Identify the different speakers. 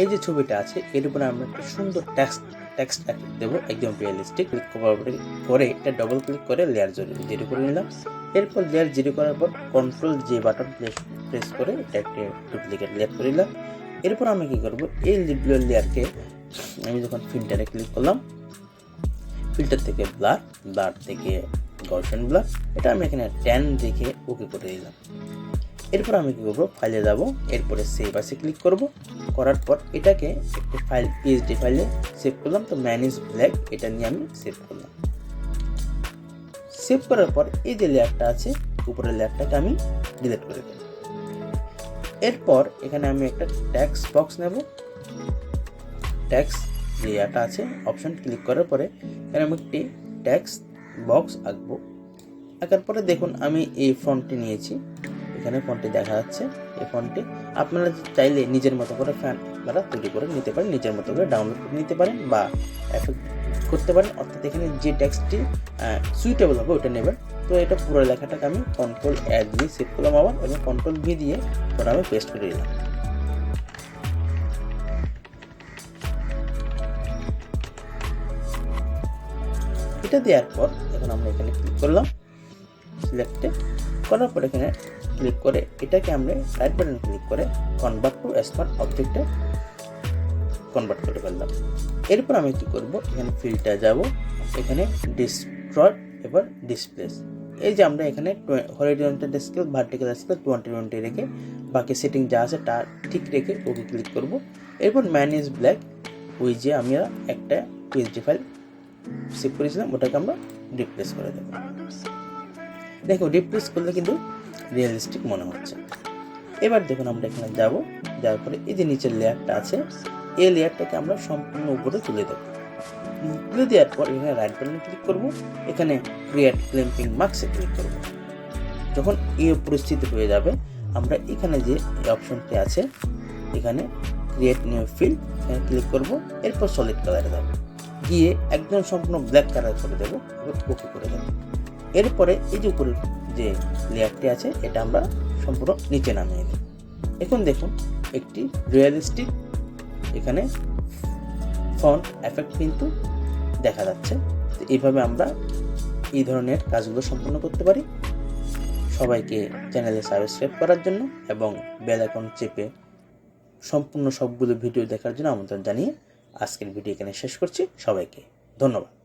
Speaker 1: এই যে ছবিটা আছে এর উপরে আমরা একটা সুন্দর টেক্সট দেবো, একদম রিয়েলিস্টিক। ক্লিক করে এটা ডবল ক্লিক করে লেয়ার জিরো করে নিলাম। এরপর লেয়ার জিরো করার পর কন্ট্রোল যে বাটন প্রেস করে এটা একটা ডুপ্লিকেট লেয়ার করে নিলাম। এরপর আমি কি করব, এই লেয়ারকে আমি যখন ফিল্টারে ক্লিক করলাম, ফিল্টার থেকে ব্লার থেকে গসিয়ান ব্লার, এটা আমি এখানে 10 রেখে ওকে করে দিলাম। এরপর আমি কি করব, ফাইলে যাব, এরপরে সেভ আসে ক্লিক করব। করার পর এটাকে একটা ফাইল পিএসডি ফাইলে সেভ করলাম। তো ম্যানেজ ব্ল্যাক এটা নিয়ে আমি সেভ করলাম। সেভ করার পর এই যে লেয়ারটা আছে উপরের লেয়ারটাকে আমি ডিলিট করে দেব। এরপর এখানে আমি একটা টেক্সট বক্স নেব। টেক্সট লেয়ারটা আছে অপশন ক্লিক করার পরে এখানে আমি একটি টেক্সট বক্স আঁকবো। আঁকার পরে দেখুন আমি এই ফন্টটি নিয়েছি, এখানে ফন্টটি দেখা যাচ্ছে। এই ফন্টটি আপনারা চাইলে নিজের মতো করে আপনারা তৈরি করে নিতে পারেন, নিজের মতো করে ডাউনলোড করে নিতে পারেন বা এফেক্ট করতে পারেন। অর্থাৎ এখানে যে টেক্সটটি সুইটেবল হবে ওটা নেবেন। তো এটা পুরো লেখাটাকে আমি কন্ট্রোল এ দিয়ে সেভ করলাম আবার, এবং কন্ট্রোল ভি দিয়ে ওটা আমি পেস্ট করে দিলাম। এটা দেওয়ার পর এখন আমরা এখানে ক্লিক করলাম সিলেক্টে, করার পর এখানে ক্লিক করে এটাকে আমরা রাইট বাটন ক্লিক করে কনভার্ট টু স্মার্ট অবজেক্টে কনভার্ট করে ফেললাম। এরপর আমি কি করব, এখানে ফিল্টার যাব, এখানে ডিস্ট্রয় এবার ডিসপ্লেস। এই যে আমরা এখানে হরিজন্টাল স্কেল ভার্টিক্যাল স্কেল 20 রেখে বাকি সেটিং যা আছে তা ঠিক রেখে ওকে ক্লিক করব। এরপর ম্যানেজ ব্ল্যাক, ওই যে আমরা একটা পিএসডি ফাইল সেভ করেছিলাম ওটাকে আমরা রিপ্লেস করে দেবো। দেখো রিপ্লেস করলে কিন্তু রিয়েলিস্টিক মনে হচ্ছে। এবার দেখুন আমরা এখানে যাব, যাওয়ার পরে এই যে নিচের লেয়ারটা আছে এই লেয়ারটাকে আমরা সম্পূর্ণ উপরে তুলে দেবো। তুলে দেওয়ার পর এখানে রাইট বাটনে ক্লিক করব, এখানে ক্রিয়েট ক্লিপিং মার্কসে ক্লিক করব। যখন এই পরিস্থিতি হয়ে যাবে আমরা এখানে যে অপশনটি আছে এখানে ক্রিয়েট নিউ ফিল, এখানে ক্লিক করব। এরপর সলিড কালারে যাব, গিয়ে একদম সম্পূর্ণ ব্ল্যাক কালার করে দেবো, এবার ওকে করে দেবো। এরপরে এই যে উপরের যে লেয়ারটি আছে এটা আমরা সম্পূর্ণ নিচে নামিয়ে নিই। এখন দেখুন একটি রিয়েলিস্টিক এখানে ফন্ট এফেক্ট কিন্তু দেখা যাচ্ছে। তো এইভাবে আমরা এই ধরনের কাজগুলো সম্পূর্ণ করতে পারি। সবাইকে চ্যানেলে সাবস্ক্রাইব করার জন্য এবং বেল আইকন চেপে সম্পূর্ণ সবগুলো ভিডিও দেখার জন্য আমন্ত্রণ জানিয়ে আজকের ভিডিও এখানে শেষ করছি। সবাইকে ধন্যবাদ।